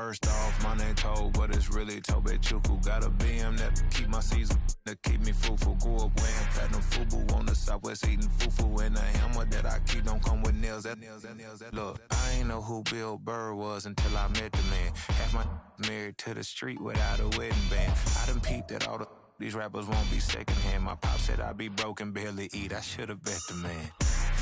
First off, my name Toe, but it's really Tobe Chuku. Got a BM that keep my season, that keep me fufu. Go up wearing platinum fubu on the Southwest eating fufu. And the hammer that I keep don't come with nails. Look, I ain't know who Bill Burr was until I met the man. Half my married to the street without a wedding band. I done peeped that all these rappers won't be secondhand. My pop said I'd be broke and barely eat. I should've bet the man.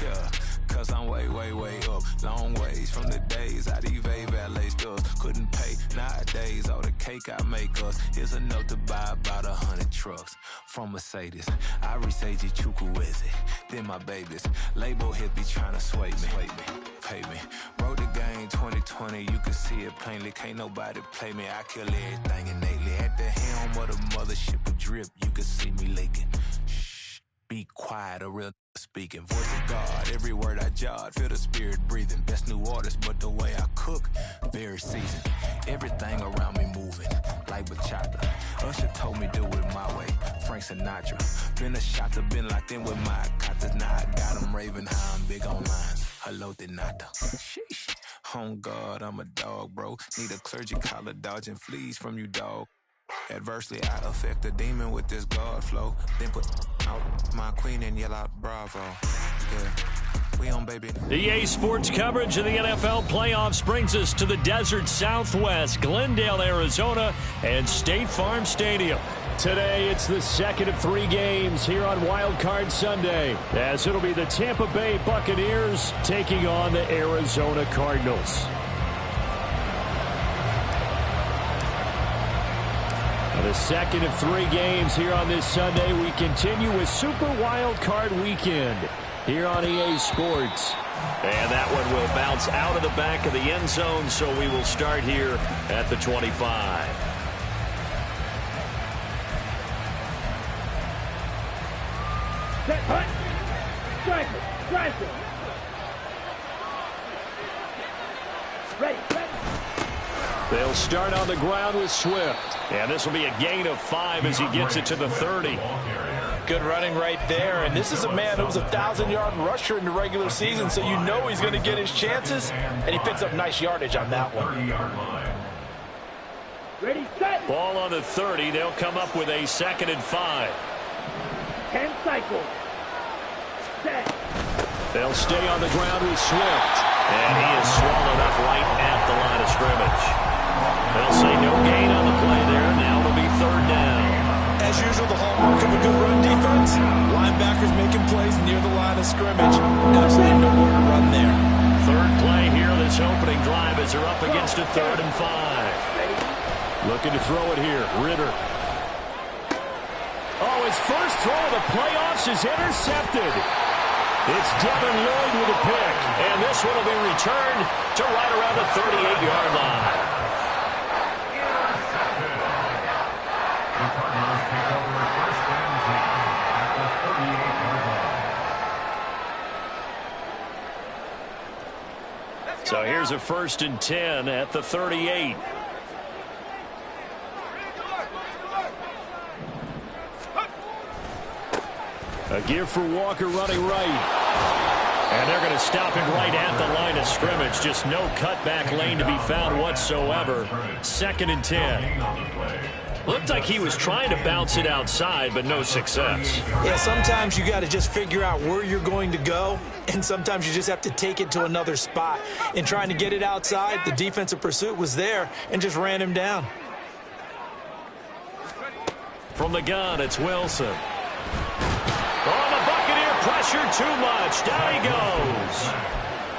Yeah, cause I'm way up, long ways from the days I evade valet stores. Couldn't pay nowadays, all the cake I make us is enough to buy about 100 trucks from Mercedes. I resage Chukwueze, then my babies. Label hit be trying to sway me, pay me. Wrote the game 2020, you can see it plainly. Can't nobody play me, I kill everything innately. At the helm of the mothership of drip, you can see me leaking. Shh, be quiet, a real speaking. Voice of God, every word I jot, feel the spirit breathing. Best new artist, but the way I cook, very seasoned. Everything around me moving, like bachata. Usher told me do it my way, Frank Sinatra. Been a shotter, been locked in with my katas. Now I got them raving high, I'm big on lines. Hello, Denata. Sheesh. On God, I'm a dog, bro. Need a clergy collar, dodging fleas from you, dog. Adversely, I affect a demon with this God flow. Then put out my queen and yell out bravo. Yeah, we on, baby. EA Sports coverage of the NFL playoffs brings us to the desert Southwest, Glendale, Arizona, and State Farm Stadium. Today, it's the second of 3 games here on Wild Card Sunday, as it'll be the Tampa Bay Buccaneers taking on the Arizona Cardinals. The second of 3 games here on this Sunday. We continue with Super Wild Card Weekend here on EA Sports. And that one will bounce out of the back of the end zone, so we will start here at the 25. Set, hunt, striker, striker. Ready. They'll start on the ground with Swift. And this will be a gain of 5 as he gets it to the 30. Good running right there. And this is a man who was a 1,000-yard rusher in the regular season, so you know he's going to get his chances. And he picks up nice yardage on that one. Ready, set. Ball on the 30. They'll come up with a 2nd and 5. 10 cycles. Set. They'll stay on the ground with Swift. And he is swallowed up right at the line of scrimmage. They'll say no gain on the play there. Now it'll be 3rd down. As usual, the hallmark of a good run defense. Linebackers making plays near the line of scrimmage. Absolutely nowhere to run there. 3rd play here this opening drive as they're up against a 3rd and 5. Looking to throw it here. Ritter. Oh, his first throw of the playoffs is intercepted. It's Devin Lloyd with a pick. And this one will be returned to right around the 38-yard line. So here's a 1st and 10 at the 38. A give for Walker running right. And they're going to stop him right at the line of scrimmage. Just no cutback lane to be found whatsoever. 2nd and 10. Looked like he was trying to bounce it outside, but no success. Yeah, sometimes you got to just figure out where you're going to go, and sometimes you just have to take it to another spot. In trying to get it outside, the defensive pursuit was there and just ran him down. From the gun, it's Wilson. Oh, the Buccaneer pressure too much. Down he goes.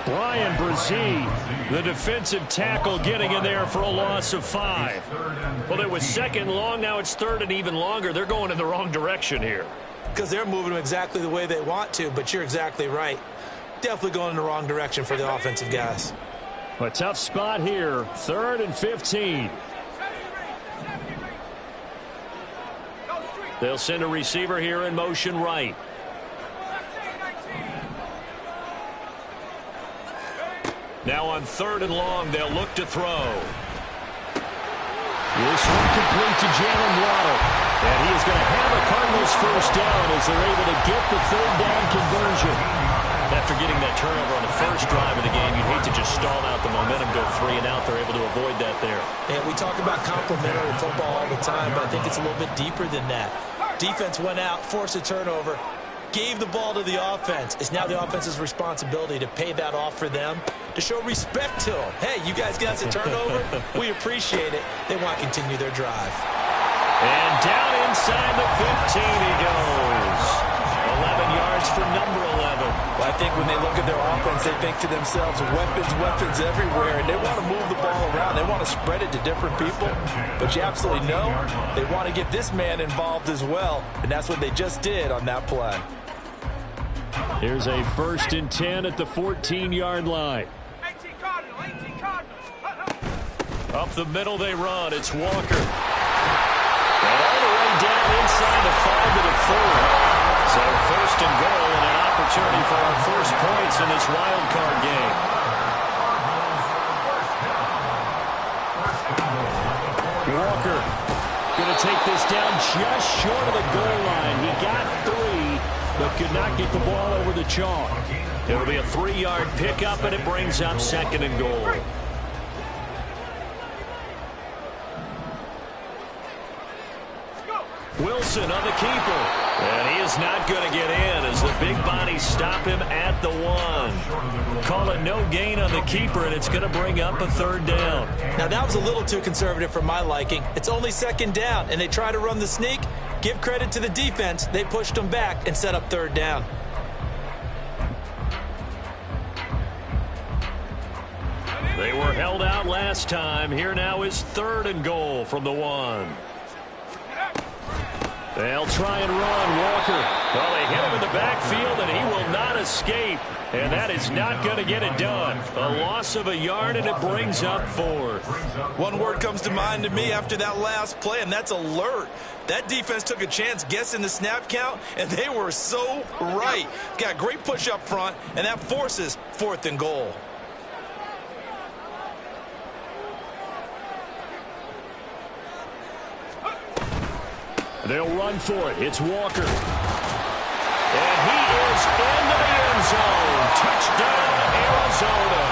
Brian Brzee, the defensive tackle, getting in there for a loss of 5. Well, it was 2nd long. Now it's 3rd and even longer. They're going in the wrong direction here. Because they're moving them exactly the way they want to, but you're exactly right. Definitely going in the wrong direction for the offensive guys. A tough spot here. 3rd and 15. They'll send a receiver here in motion right. Now on 3rd and long, they'll look to throw. This one complete to Jalen Waddle. And he is going to have a Cardinals 1st down as they're able to get the 3rd down conversion. After getting that turnover on the first drive of the game, you'd hate to just stall out the momentum, go 3 and out. They're able to avoid that there. And we talk about complementary football all the time, but I think it's a little bit deeper than that. Defense went out, forced a turnover, gave the ball to the offense. It's now the offense's responsibility to pay that off for them, to show respect to them. Hey, you guys got a turnover? We appreciate it. They want to continue their drive. And down inside the 15 he goes. 11 yards for number 11. Well, I think when they look at their offense, they think to themselves, weapons everywhere, and they want to move the ball around. They want to spread it to different people, but you absolutely know they want to get this man involved as well, and that's what they just did on that play. Here's a 1st and 10 at the 14-yard line. 18 Cardinals. Up the middle they run. It's Walker. And all the way down inside the 5 to the 4. So 1st and goal and an opportunity for our first points in this wild card game. Walker going to take this down just short of the goal line. He got 3, but could not get the ball over the chalk. It'll be a 3-yard pickup, and it brings up 2nd and goal. Wilson on the keeper. And he is not going to get in as the big bodies stop him at the 1. Call it no gain on the keeper, and it's going to bring up a 3rd down. Now, that was a little too conservative for my liking. It's only 2nd down, and they try to run the sneak. Give credit to the defense. They pushed them back and set up 3rd down. They were held out last time. Here now is 3rd and goal from the 1. They'll try and run Walker. Well, they hit him in the backfield, and he will not escape. And that is not going to get it done. A loss of a yard, and it brings up 4th. One word comes to mind to me after that last play, and that's alert. That defense took a chance guessing the snap count, and they were so right. Got great push up front, and that forces 4th and goal. They'll run for it. It's Walker. And he is into the end zone. Touchdown, Arizona.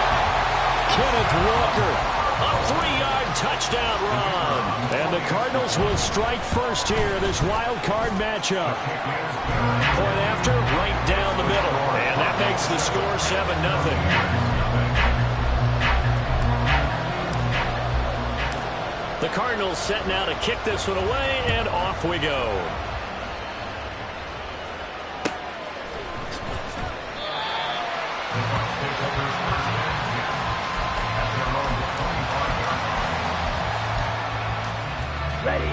Kenneth Walker, a 3-yard touchdown run. And the Cardinals will strike first here, this wild card matchup. Point after, right down the middle. And that makes the score 7-0. The Cardinals set now to kick this one away, and off we go.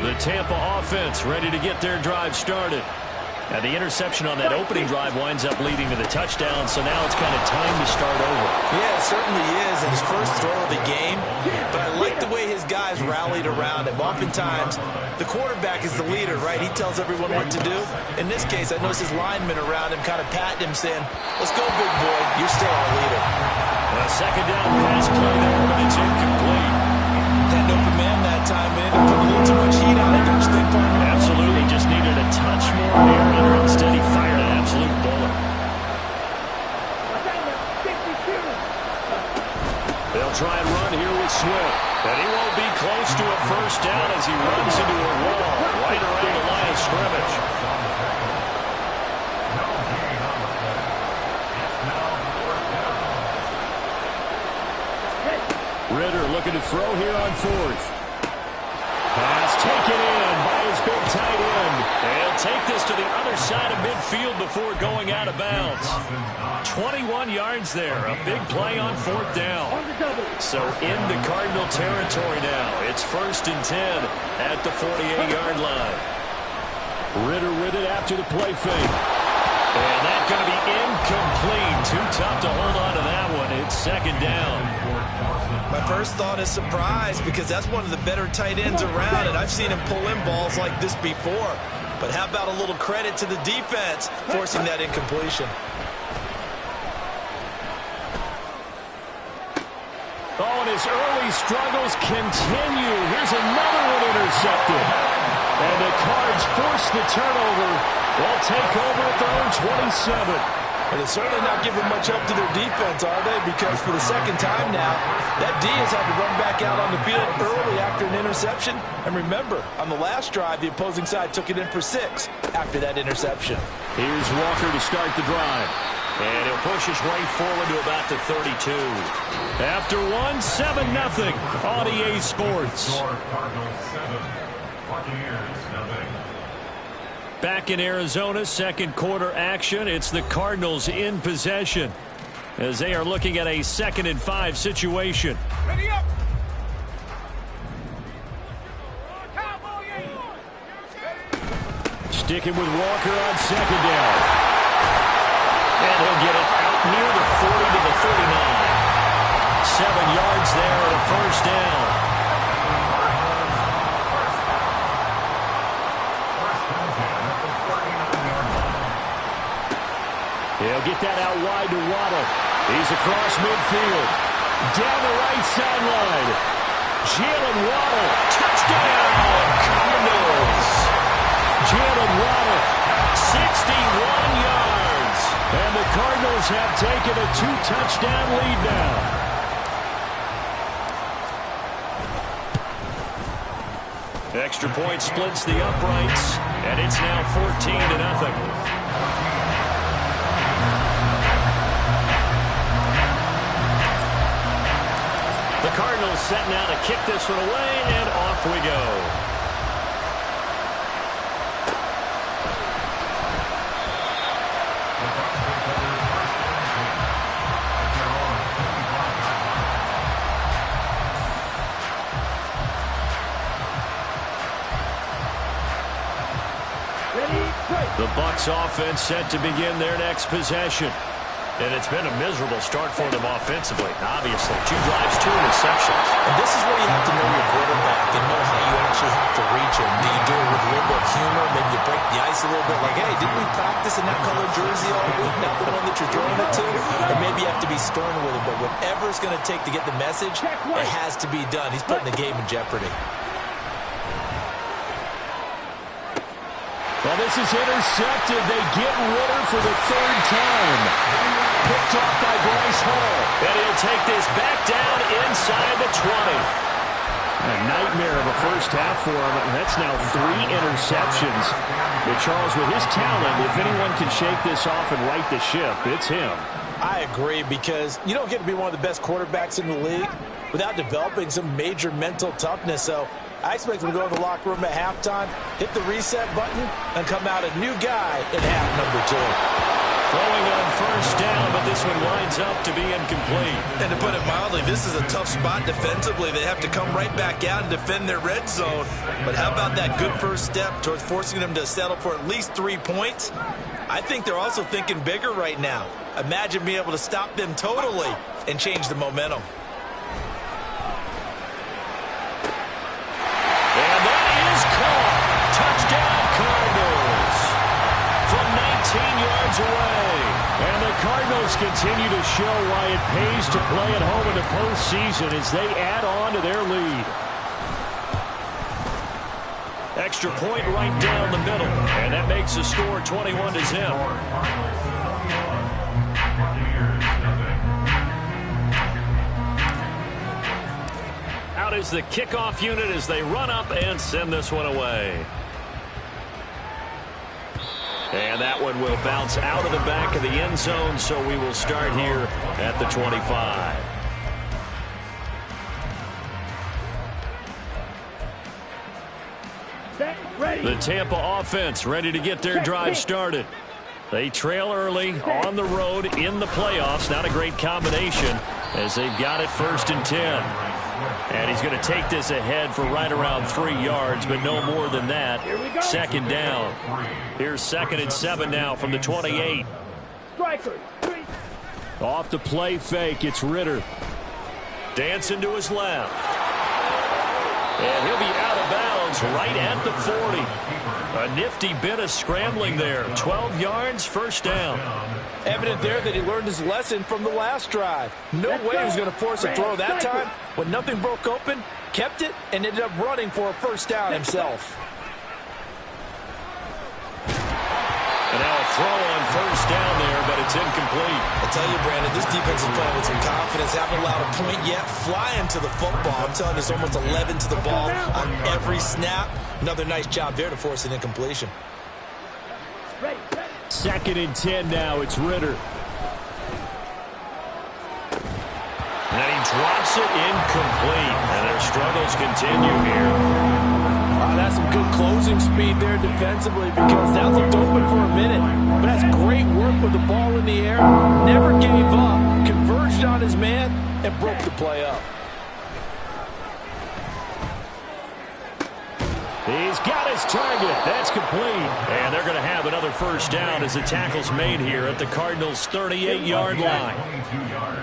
The Tampa offense ready to get their drive started. Now, the interception on that opening drive winds up leading to the touchdown, so now it's kind of time to start over. Yeah, it certainly is, in his first throw of the game. But I like the way his guys rallied around him. Oftentimes, the quarterback is the leader, right? He tells everyone what to do. In this case, I noticed his linemen around him kind of patting him, saying, "Let's go, big boy. You're still our leader." A 2nd down pass play there, but it's incomplete. Had an open man that time, man. Put a little too much heat on it, don't you think, partner? Absolutely. Just needed a touch more air under. Instead, he fired an absolute bullet. They'll try and run here with Swift. And he won't be close to a 1st down as he runs into a wall right around the line of scrimmage. Ritter looking to throw here on 4th. Pass taken in by his big tight end. They'll take this to the other side of midfield before going out of bounds. 21 yards there. A big play on 4th down. So into Cardinal territory now. It's 1st and 10 at the 48-yard line. Ritter with it after the play fake. And that's going to be incomplete. Too tough to hold on to that one. It's 2nd down. My first thought is surprise, because that's one of the better tight ends around, and I've seen him pull in balls like this before. But how about a little credit to the defense forcing that incompletion? Oh, and his early struggles continue. Here's another one intercepted. And the Cards force the turnover. They'll take over at their own 27. Well, they're certainly not giving much help to their defense, are they? Because for the second time now, that D has had to run back out on the field early after an interception. And remember, on the last drive, the opposing side took it in for 6 after that interception. Here's Walker to start the drive. And he'll push his way forward to about the 32. After 1, 7-0 on EA Sports. Cardinals 7, Buccaneers 0. Back in Arizona, second quarter action. It's the Cardinals in possession as they are looking at a 2nd and 5 situation. Ready up. Sticking with Walker on 2nd down. And he'll get it out near the 40 to the 39. 7 yards there and a first down. He'll get that out wide to Waddle. He's across midfield. Down the right sideline. Jalen Waddle. Touchdown, Cardinals. Jalen Waddle, 61 yards. And the Cardinals have taken a 2-touchdown lead now. Extra point splits the uprights, and it's now 14-0. The Cardinals set now to kick this one away, and off we go. The Bucs offense set to begin their next possession. And it's been a miserable start for them offensively. Obviously, 2 drives, 2 interceptions. And this is where you have to know your quarterback and know how you actually have to reach him. Do you do it with a little bit of humor? Maybe you break the ice a little bit. Like, hey, didn't we practice in that colored jersey all week? Not the one that you're throwing it to? Or maybe you have to be stern with him. But whatever it's going to take to get the message, it has to be done. He's putting the game in jeopardy. Well, this is intercepted. They get Ritter for the 3rd time. Picked off by Bryce Hall. And he'll take this back down inside the 20. A nightmare of a first half for him. That's now 3 interceptions. But Charles, with his talent, if anyone can shake this off and right the ship, it's him. I agree, because you don't get to be one of the best quarterbacks in the league without developing some major mental toughness. So I expect him to go to the locker room at halftime, hit the reset button, and come out a new guy in half number 2. Throwing on first down, but this one winds up to be incomplete. And to put it mildly, this is a tough spot defensively. They have to come right back out and defend their red zone. But how about that good first step towards forcing them to settle for at least 3 points? I think they're also thinking bigger right now. Imagine being able to stop them totally and change the momentum. And that is caught. Touchdown, Cardinals. From 19 yards away. And the Cardinals continue to show why it pays to play at home in the postseason as they add on to their lead. Extra point right down the middle. And that makes the score 21-0. Out is the kickoff unit as they run up and send this one away. And that one will bounce out of the back of the end zone, so we will start here at the 25. The Tampa offense ready to get their drive started. They trail early on the road in the playoffs. Not a great combination as they've got it 1st and 10. And he's going to take this ahead for right around 3 yards, but no more than that. 2nd down. Here's 2nd and 7 now from the 28. Off the play fake, it's Ritter. Dancing to his left. And he'll be out of bounds right at the 40. A nifty bit of scrambling there. 12 yards, 1st down. Evident there that he learned his lesson from the last drive. No way he was going to force a throw that time. When nothing broke open, kept it, and ended up running for a 1st down himself. And now a throw on first down there, but it's incomplete. I tell you, Brandon, this defense is playing with some confidence. Haven't allowed a point yet. Flying to the football. I'm telling you, it's almost 11 to the ball on every snap. Another nice job there to force an incompletion. 2nd and 10 now. It's Ritter. And he drops it incomplete. And their struggles continue here. That's some good closing speed there defensively because that looked open for a minute. But that's great work with the ball in the air. Never gave up. Converged on his man and broke the play up. He's got his target. That's complete. And they're going to have another first down as the tackle's made here at the Cardinals' 38-yard line. 22 yards.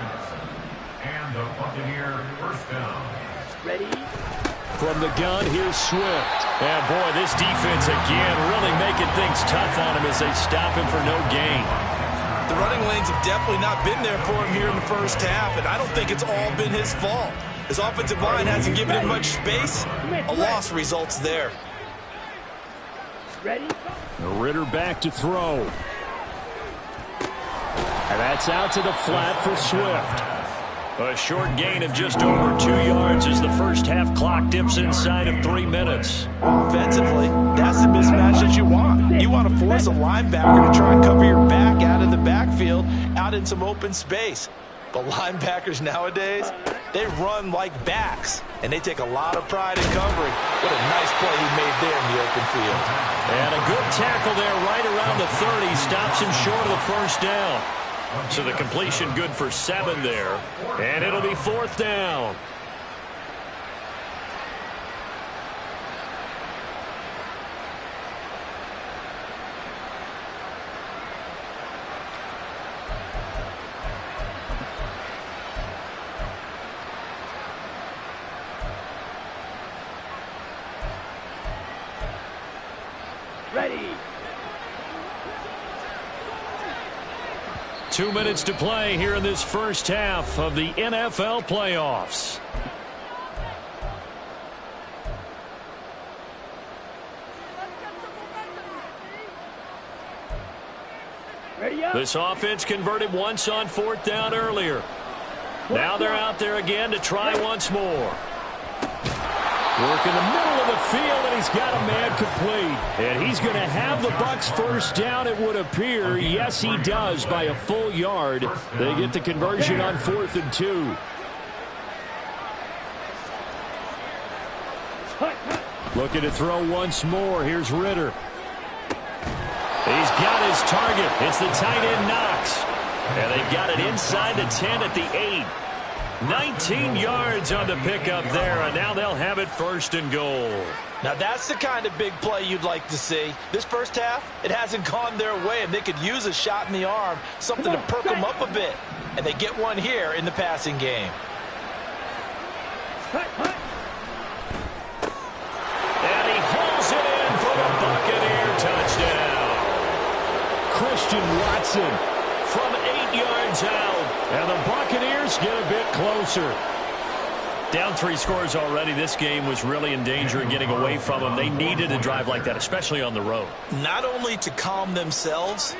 And the Buccaneer first down. Ready? From the gun, here's Swift. And boy, this defense again really making things tough on him as they stop him for no gain. The running lanes have definitely not been there for him here in the first half, and I don't think it's all been his fault. His offensive line hasn't given him much space. A loss results there. Ready? Ritter back to throw. And that's out to the flat for Swift. A short gain of just over 2 yards as the first half clock dips inside of 3 minutes. Offensively, that's the mismatch that you want. You want to force a linebacker to try and cover your back out of the backfield, out in some open space. But linebackers nowadays, they run like backs, and they take a lot of pride in covering. What a nice play he made there in the open field. And a good tackle there right around the 30. Stops him short of the first down. So the completion good for 7 there. And it'll be 4th down. Ready? 2 minutes to play here in this first half of the NFL playoffs. Ready up? This offense converted once on 4th down earlier. Now they're out there again to try once more. Work in the middle of the field, and he's got a man complete. And he's going to have the Bucs first down, it would appear. Yes, he does, by a full yard. They get the conversion on 4th and 2. Looking to throw once more. Here's Ritter. He's got his target. It's the tight end Knox. And they've got it inside the 10 at the 8. 19 yards on the pickup there, and now they'll have it 1st and goal. Now that's the kind of big play you'd like to see. This first half, it hasn't gone their way, and they could use a shot in the arm, something to perk them up a bit. And they get one here in the passing game. And he hauls it in for the Buccaneer touchdown. Christian Watson from 8 yards out. And the Buccaneers get a bit closer. Down 3 scores already. This game was really in danger of getting away from them. They needed a drive like that, especially on the road. Not only to calm themselves,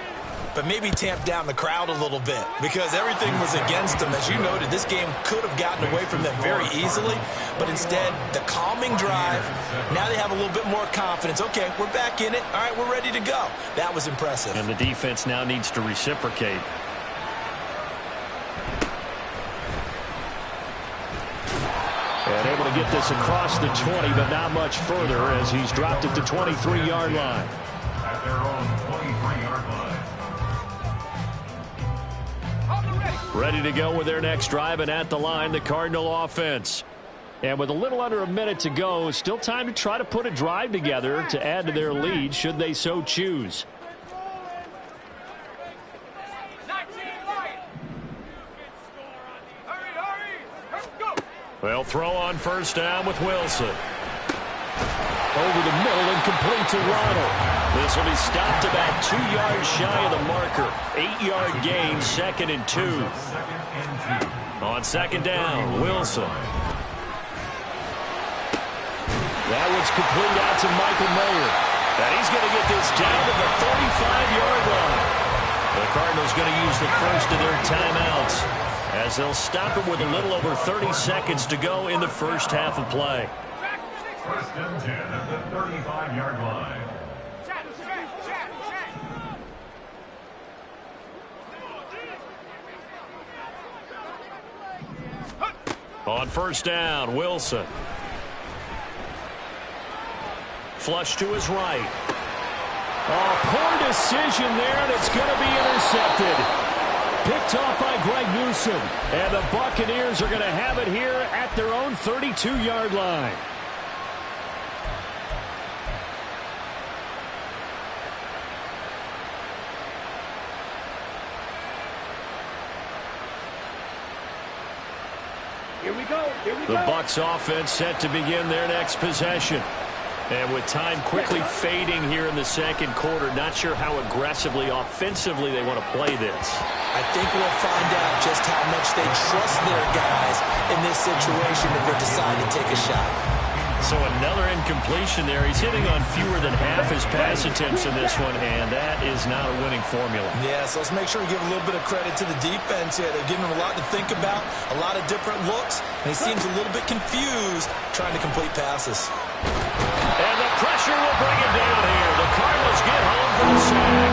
but maybe tamp down the crowd a little bit because everything was against them. As you noted, this game could have gotten away from them very easily, but instead, the calming drive, now they have a little bit more confidence. Okay, we're back in it. All right, we're ready to go. That was impressive. And the defense now needs to reciprocate. And able to get this across the 20, but not much further as he's dropped it to 23-yard line. At their own 23-yard line. Ready to go with their next drive, and at the line, the Cardinal offense. And with a little under a minute to go, still time to try to put a drive together to add to their lead should they so choose. They'll throw on first down with Wilson. Over the middle and complete to Ronald. This will be stopped about 2 yards shy of the marker. 8-yard gain, 2nd and 2. On 2nd down, Wilson. That one's complete out to Michael Mayer. And he's going to get this down to the 45-yard line. The Cardinals going to use the first of their timeouts as they'll stop it with a little over 30 seconds to go in the first half of play. First and 10 at the 35-yard line. On first down, Wilson. Flush to his right. Oh, poor decision there, and it's going to be intercepted. Picked off by Greg Newsome. And the Buccaneers are going to have it here at their own 32-yard line. Here we go. The Bucs offense set to begin their next possession. And with time quickly fading here in the second quarter, not sure how aggressively, offensively they want to play this. I think we'll find out just how much they trust their guys in this situation if they decide to take a shot. So another incompletion there. He's hitting on fewer than half his pass attempts in this one, and that is not a winning formula. Yeah, so let's make sure we give a little bit of credit to the defense here. They're giving him a lot to think about, a lot of different looks, and he seems a little bit confused trying to complete passes. And the pressure will bring it down here. The Cardinals get home for the sack.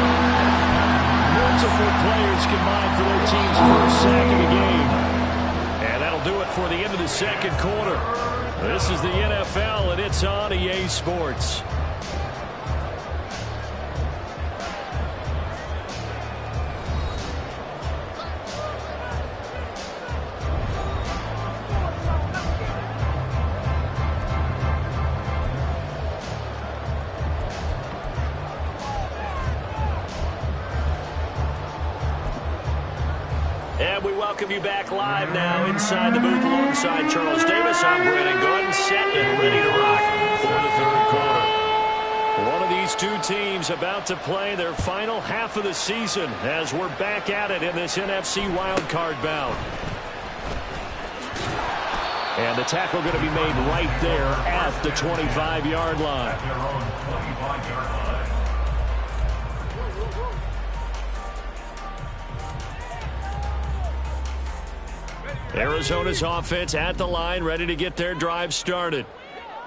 Multiple players combined for their team's first sack of the game. And that'll do it for the end of the second quarter. This is the NFL, and it's on EA Sports. And we welcome you back live now inside the booth alongside Charles Davis. I'm Brandon Gordon, set and ready to rock for the third quarter. One of these two teams about to play their final half of the season as we're back at it in this NFC wildcard bout. And the tackle going to be made right there at the 25-yard line. Their own 25-yard line. Arizona's offense at the line, ready to get their drive started.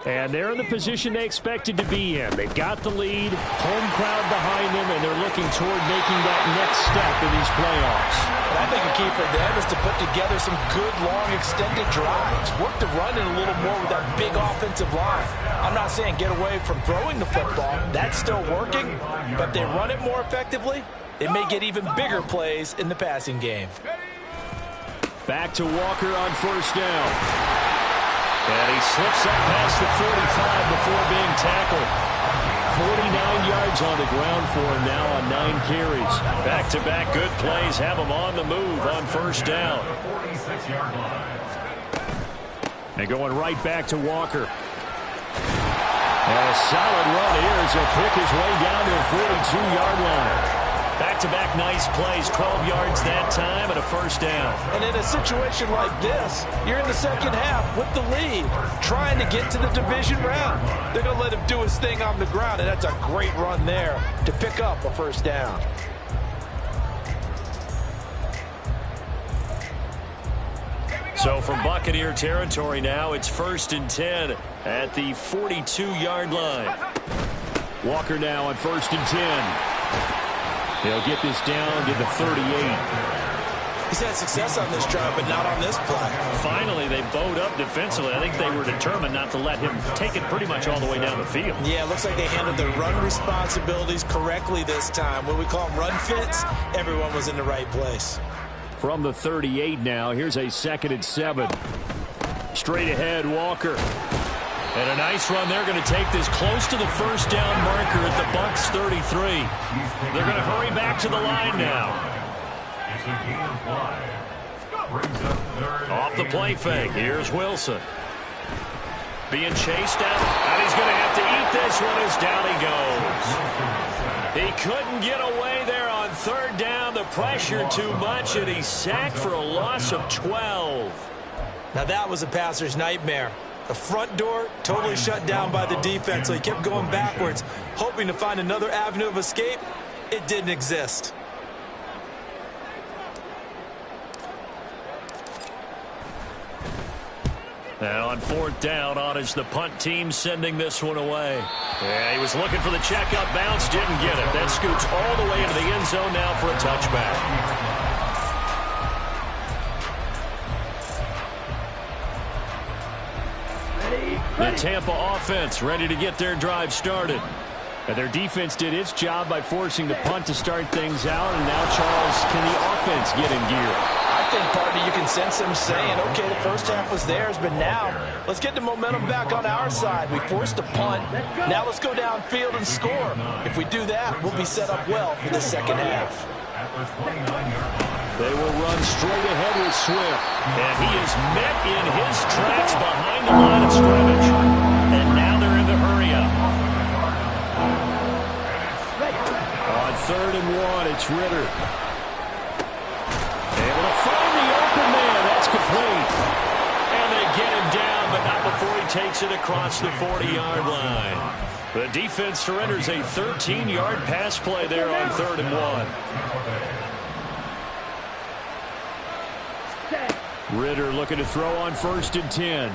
And they're in the position they expected to be in. They've got the lead, home crowd behind them, and they're looking toward making that next step in these playoffs. And I think a key for them is to put together some good, long, extended drives. Work the run in a little more with that big offensive line. I'm not saying get away from throwing the football. That's still working. But if they run it more effectively, they may get even bigger plays in the passing game. Back to Walker on first down. And he slips up past the 45 before being tackled. 49 yards on the ground for him now on 9 carries. Back-to-back good plays have him on the move on first down. 46-yard line. And going right back to Walker. And a solid run here as he'll pick his way down to the 42-yard line. Back-to-back nice plays, 12 yards that time and a first down. And in a situation like this, you're in the second half with the lead, trying to get to the division round. They're going to let him do his thing on the ground, and that's a great run there to pick up a first down. So from Buccaneer territory now, it's 1st and 10 at the 42-yard line. Walker now on 1st and 10. He'll get this down to the 38. He's had success on this drive, but not on this play. Finally, they bowed up defensively. I think they were determined not to let him take it pretty much all the way down the field. Yeah, it looks like they handled their run responsibilities correctly this time. When we call them run fits, everyone was in the right place. From the 38 now, here's a 2nd and 7. Straight ahead, Walker. And a nice run. They're going to take this close to the first down marker at the Bucs 33. They're going to hurry back to the line now. It's a gain of 5. Brings up third. Off the play fake. Here's Wilson. Being chased out. And he's going to have to eat this one as down he goes. He couldn't get away there on 3rd down. The pressure too much, and he's sacked for a loss of 12. Now that was a passer's nightmare. The front door totally shut down by the defense, so he kept going backwards, hoping to find another avenue of escape. It didn't exist. Now on fourth down, on is the punt team sending this one away. Yeah, he was looking for the checkup bounce, didn't get it. That scoots all the way into the end zone now for a touchback. The Tampa offense ready to get their drive started. And their defense did its job by forcing the punt to start things out. And now, Charles, can the offense get in gear? I think, partner, you can sense them saying, okay, the first half was theirs, but now let's get the momentum back on our side. We forced a punt. Now let's go downfield and score. If we do that, we'll be set up well for the second half. They will run straight ahead with Swift. And he is met in his tracks behind the line of scrimmage. And now they're in the hurry-up. On 3rd and 1, it's Ritter. Able to find the open man. That's complete. And they get him down, but not before he takes it across the 40-yard line. The defense surrenders a 13-yard pass play there on 3rd and 1. Ritter looking to throw on 1st and 10.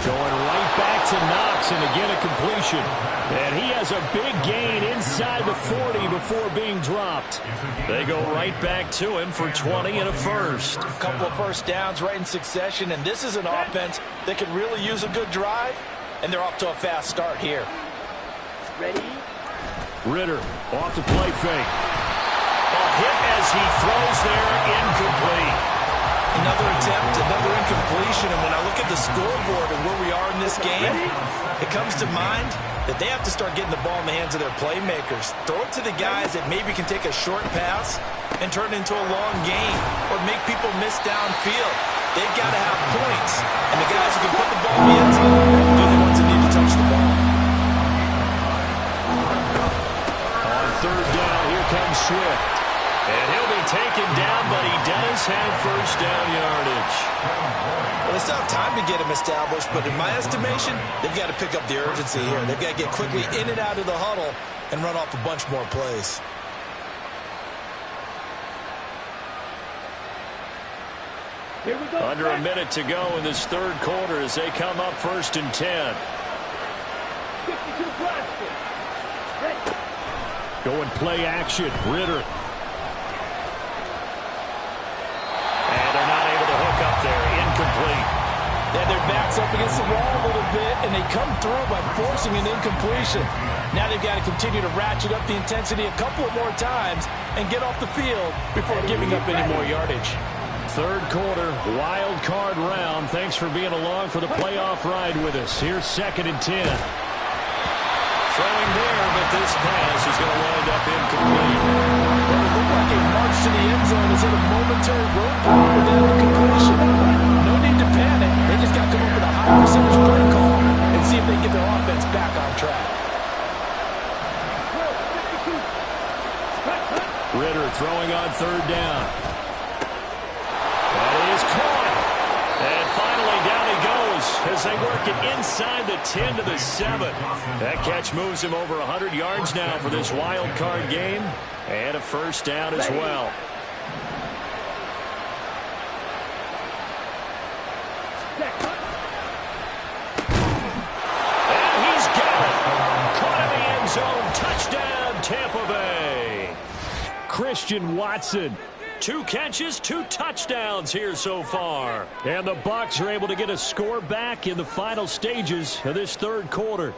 Going right back to Knox, and again a completion. And he has a big gain inside the 40 before being dropped. They go right back to him for 20 and a first. A couple of first downs right in succession, and this is an offense that could really use a good drive, and they're off to a fast start here. Ready? Ritter off the play fake. A hit as he throws there, incomplete. Another attempt, another incompletion, and when I look at the scoreboard and where we are in this game, it comes to mind that they have to start getting the ball in the hands of their playmakers. Throw it to the guys that maybe can take a short pass and turn it into a long gain or make people miss downfield. They've got to have points, and the guys who can put the ball in the end zone are the ones that need to touch the ball. On 3rd down, here comes Swift. And he'll be taken down, but he does have first down yardage. Well, they still have time to get him established, but in my estimation, they've got to pick up the urgency here. They've got to get quickly in and out of the huddle and run off a bunch more plays. Here we go. Under a minute to go in this 3rd quarter as they come up 1st and 10. 52 Boston. Ready. Going play action, Ritter. Incomplete. They had their backs up against the wall a little bit, and they come through by forcing an incompletion. Now they've got to continue to ratchet up the intensity a couple of more times and get off the field before giving up any more yardage. 3rd quarter, wild card round. Thanks for being along for the playoff ride with us. Here's 2nd and 10. Throwing there, but this pass is going to wind up incomplete. Well, it looked like a march to the end zone is at a momentary roadblock with that incompletion. No need to panic. They just got to come up with a high percentage play call and see if they can get their offense back on track. Ritter throwing on 3rd down. That is caught. And finally down he goes as they work it inside the 10 to the 7. That catch moves him over 100 yards now for this wild card game. And a first down as well. And he's got it. Caught in the end zone. Touchdown, Tampa Bay. Christian Watson. 2 catches, 2 touchdowns here so far. And the Bucs are able to get a score back in the final stages of this 3rd quarter.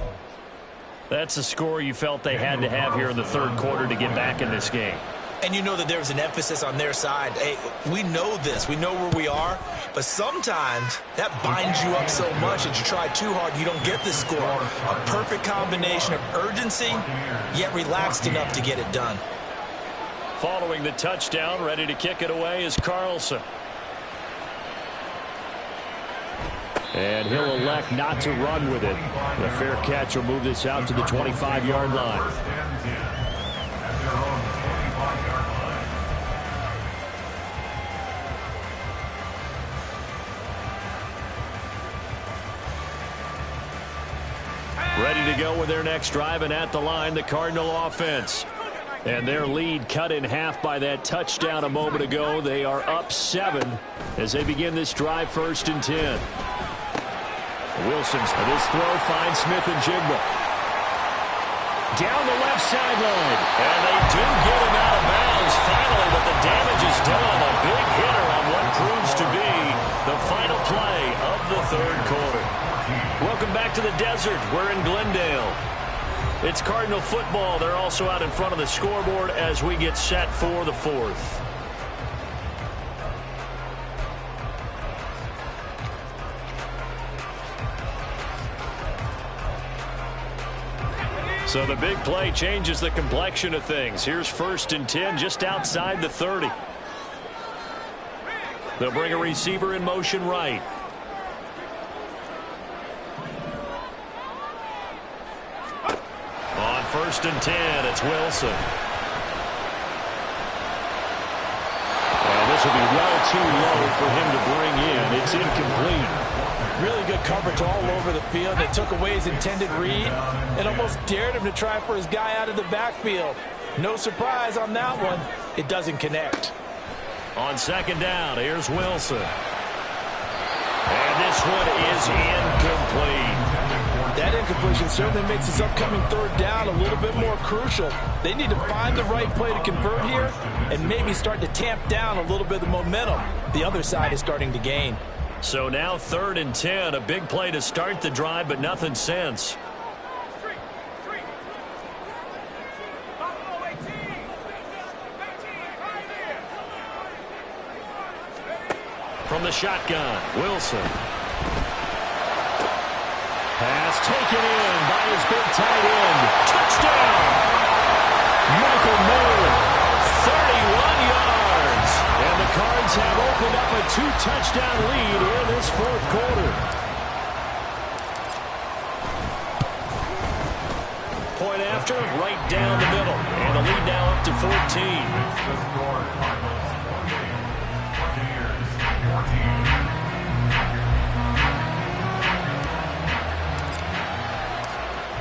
That's a score you felt they had to have here in the 3rd quarter to get back in this game. And you know that there's an emphasis on their side. Hey, we know this. We know where we are. But sometimes that binds you up so much that you try too hard, you don't get the score. A perfect combination of urgency, yet relaxed enough to get it done. Following the touchdown, ready to kick it away is Carlson. And he'll elect not to run with it. The fair catch will move this out to the 25-yard line. go with their next drive, and at the line, the Cardinal offense. And their lead cut in half by that touchdown a moment ago. They are up 7 as they begin this drive, 1st and 10. Wilson's this throw finds Smith and Jigba. Down the left sideline. And they do get him out of bounds finally, but the damage is done. A big hitter on what proves to be the final play of the 3rd quarter. Welcome back to the desert. We're in Glendale. It's Cardinal football. They're also out in front of the scoreboard as we get set for the 4th. So the big play changes the complexion of things. Here's 1st and 10 just outside the 30. They'll bring a receiver in motion right. On 1st and 10, it's Wilson. And this will be well too low for him to bring in. It's incomplete. Really good coverage all over the field. They took away his intended read and almost dared him to try for his guy out of the backfield. No surprise on that one. It doesn't connect. On 2nd down, here's Wilson. And this one is incomplete. That incompletion certainly makes this upcoming 3rd down a little bit more crucial. They need to find the right play to convert here and maybe start to tamp down a little bit of the momentum the other side is starting to gain. So now 3rd and 10, a big play to start the drive, but nothing since. From the shotgun, Wilson. Pass taken in by his big tight end. Touchdown! Michael Moore, 31 yards. And the Cards have opened up a 2-touchdown lead in this 4th quarter. Point after, right down the middle. And the lead now up to 14.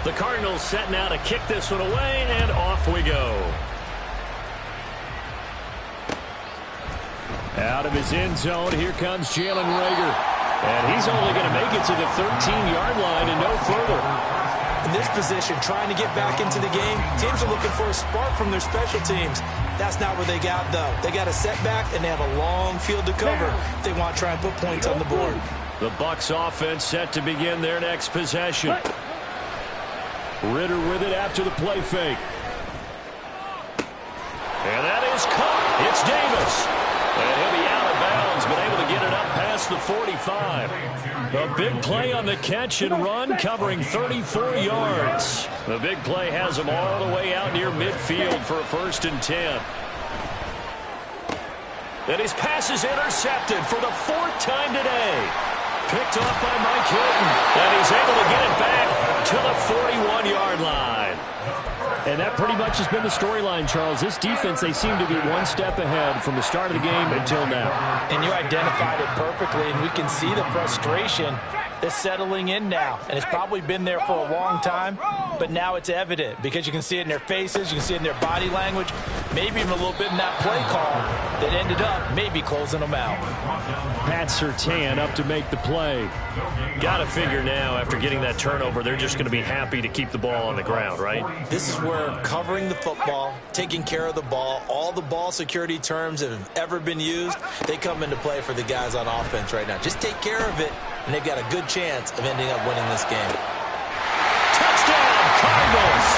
The Cardinals set now to kick this one away, and off we go. Out of his end zone, here comes Jalen Reagor. And he's only going to make it to the 13-yard line and no further. In this position, trying to get back into the game, teams are looking for a spark from their special teams. That's not what they got, though. They got a setback, and they have a long field to cover if they want to try and put points on the board. The Bucs offense set to begin their next possession. Ritter with it after the play fake. And that is caught. It's Davis. And he'll be out of bounds, but able to get it up past the 45. A big play on the catch and run, covering 34 yards. The big play has him all the way out near midfield for a 1st and 10. And his pass is intercepted for the 4th time today. Picked off by Mike Hilton. And he's able to get it back to the 41-yard line. And that pretty much has been the storyline, Charles. This defense, they seem to be one step ahead from the start of the game until now. And you identified it perfectly, and we can see the frustration that's settling in now. And it's probably been there for a long time, but now it's evident because you can see it in their faces, you can see it in their body language, maybe even a little bit in that play call that ended up maybe closing them out. Pat Surtain up to make the play. Got to figure now, after getting that turnover, they're just going to be happy to keep the ball on the ground, right? This is where covering the football, taking care of the ball, all the ball security terms that have ever been used, they come into play for the guys on offense right now. Just take care of it, and they've got a good chance of ending up winning this game. Touchdown, Cardinals!